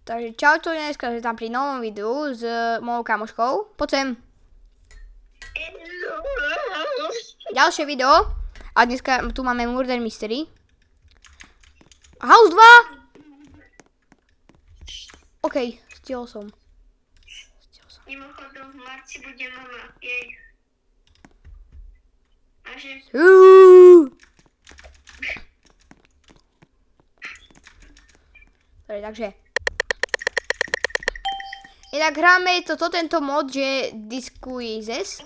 Takže čaute, dneska sme tam pri novom videu s mojou kamoškou. Poď sem. Ďalšie video. A dneska tu máme Murder Mystery. House 2. OK, stihol som. Mimochodom, v marci bude mama. Jej. A že... Dobre, takže. Inak hráme tento mod, že Disguises.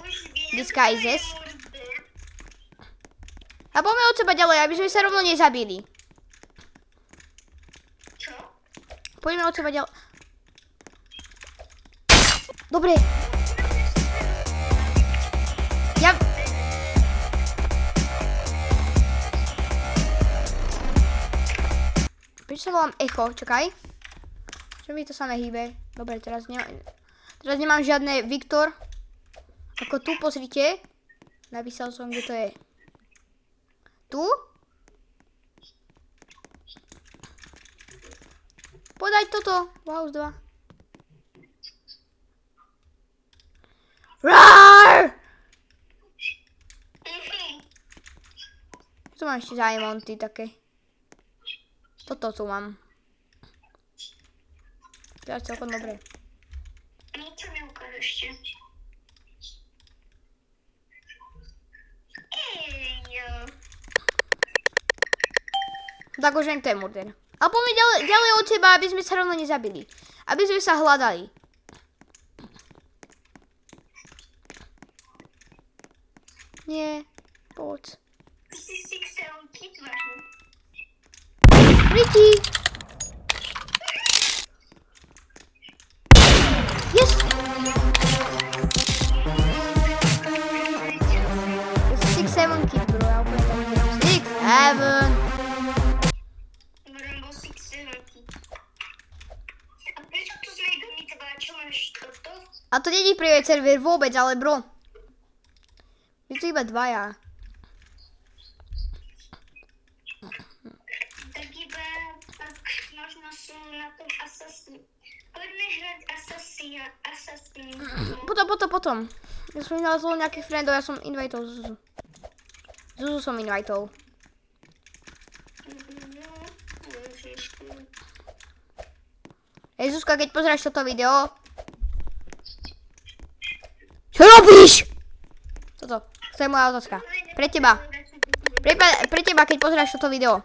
A poďme od seba ďalej, aby sme sa rovno nezabili. Čo? Poďme od seba ďalej. Dobre. Ja... Prečo sa volám Echo? Čakaj. Čo mi to samé hýbe? Dobre, teraz nemám žiadne Viktor. Ako tu, pozrite. Napísal som, kde to je. Tu? Podaj toto. Wow, 2. Roar! Tu mám ešte diamonty také. Toto tu mám. To je celkom dobré. Niečo mi ukáž ešte. Tak už viem, to je murder. Ale poďme ďalej od seba, aby sme sa rovno nezabili. Aby sme sa hľadali. Nie, poď. Ricky! Yes! 6-7 kit, bro. Ja úplne tam neviem. 6-7! Rainbow Six Siege. A prečo tu sme mi teba, čo máš toto? A to není private server vôbec, ale bro. Je to iba dvaja. Tak iba, tak možno sú na tom Assassin. Poďme hrať Assassin. Potom. Ja som nalazol nejakých friendov, ja som invitol Zuzu. Zuzu som invitol. Hej Zuzka, keď pozráš toto video. Čo robíš? Toto, to je moja otázka. Pre teba. Pre teba, keď pozráš toto video.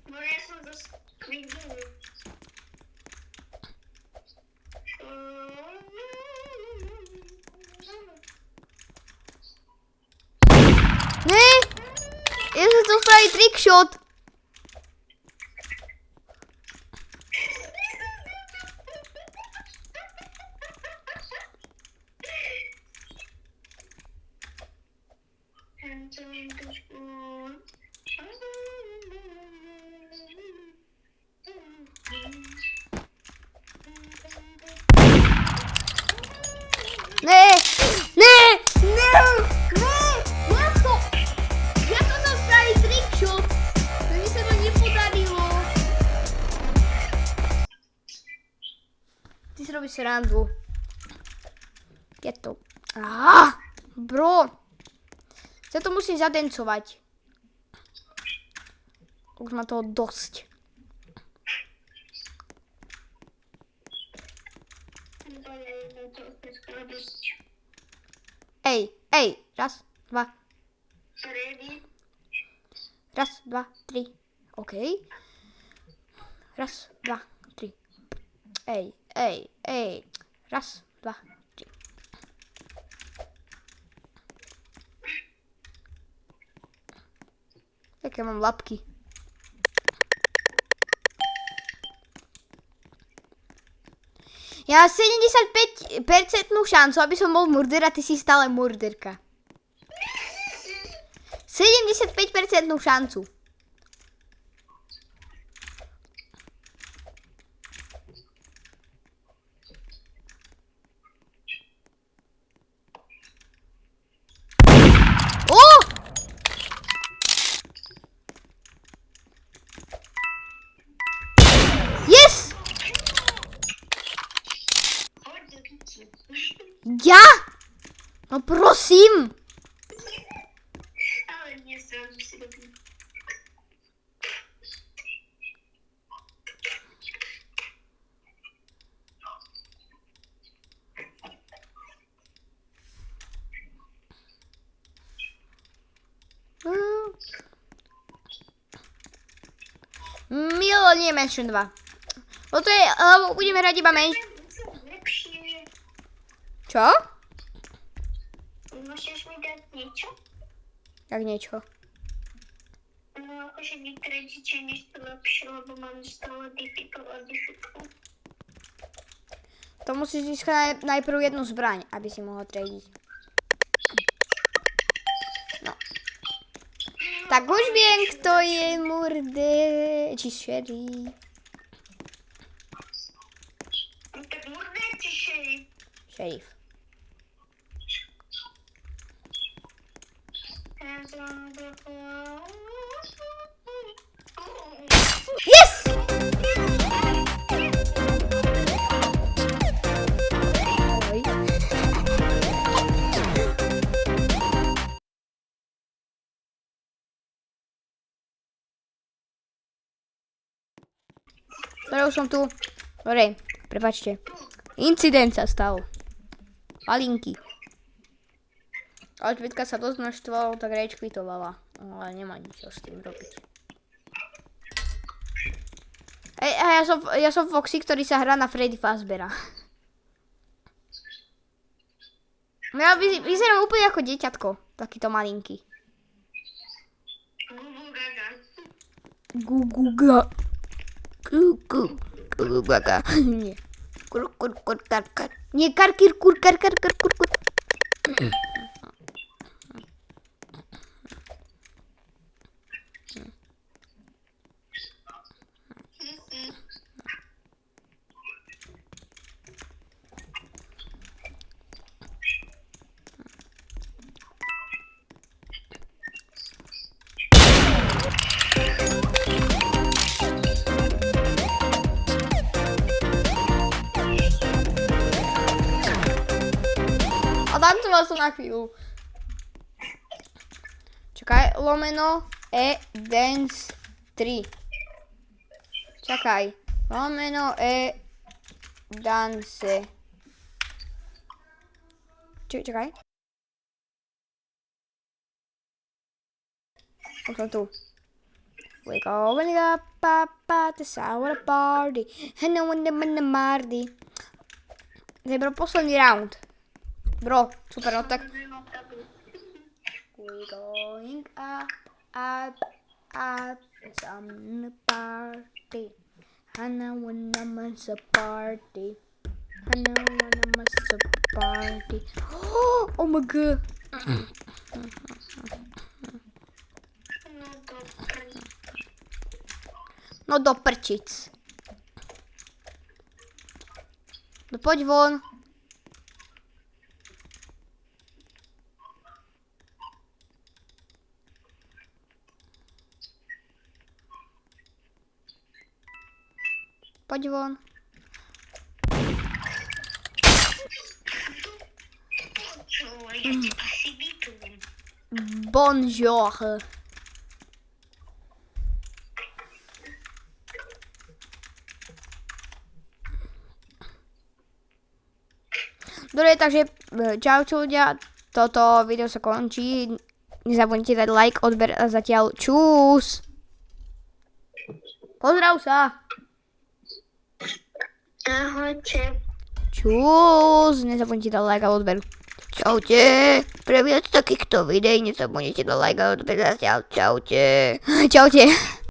Ja som dosť videl. Ne? Ja som chcel spraviť trickshot. Ne! Ja som chcel spraviť trickshot. To mi sa ma nepodarilo. Ty si robíš srandu. Get to. Bro. Ja to musím zadencovať. Už má toho dosť. Ej, raz, dva. Raz, dva, tri. OK. Raz, dva, tri. Ej. Raz, dva, tri. Také mám labky. Ja mám 75% šancu, aby som bol murder a ty si stále murderka. 75% šancu. Ja? No prosím. Ale nie zrazu si robím. Milo nie Mansion 2. No to je, lebo budeme hrať iba Mansion. Lepšie. Čo? Môžeš mi dať niečo? Jak niečo. No akože vytrediče niečo lepšie, lebo mám stále difficult a difficult. To musíš získať najprv jednu zbraň, aby si mohol tradiť. No. Tak už viem, kto je murde. Či šerif. No tak murdé či šerif? Šerif. Yes! Dobre, už som tu. Dobre, prepáčte. Incident sa stal. Malinky. Ale Tvitka sa dosť naštvalo, tak rage quitovala. Ale nemá ničo s tým robiť. Ja som Foxy, ktorý sa hrá na Freddy Fazbeara. Ja vyzerám úplne ako dieťatko. Takýto malinký. Guguga. Gugugaga. Nie. Kur, kar, kar. Nie, kar, kur, kar, kar, kar, kur, kur. A tancoval som na chvíľu. Čakaj, lomeno dance 3. Čakaj, lomeno dance. Čakaj. Už som tu. We going up, papa, the sour party. And no one the mardy. To je bro posledný round. Bro, super, no tak. We going up, some party. And I wanna miss a party. And I wanna miss a party. Oh my god. No do prčic. No poď von. Poď von. Bonjour. Dobre, takže čau ľudia, toto video sa končí. Nezabudnite dať like, odber a zatiaľ čus. Pozdrav sa. Ahojte. Čus. Nezabudnite dať like a odber. Čaute. Pre viac takýchto videí nezabudnite dať like a odber zatiaľ. Čaute. Čaute.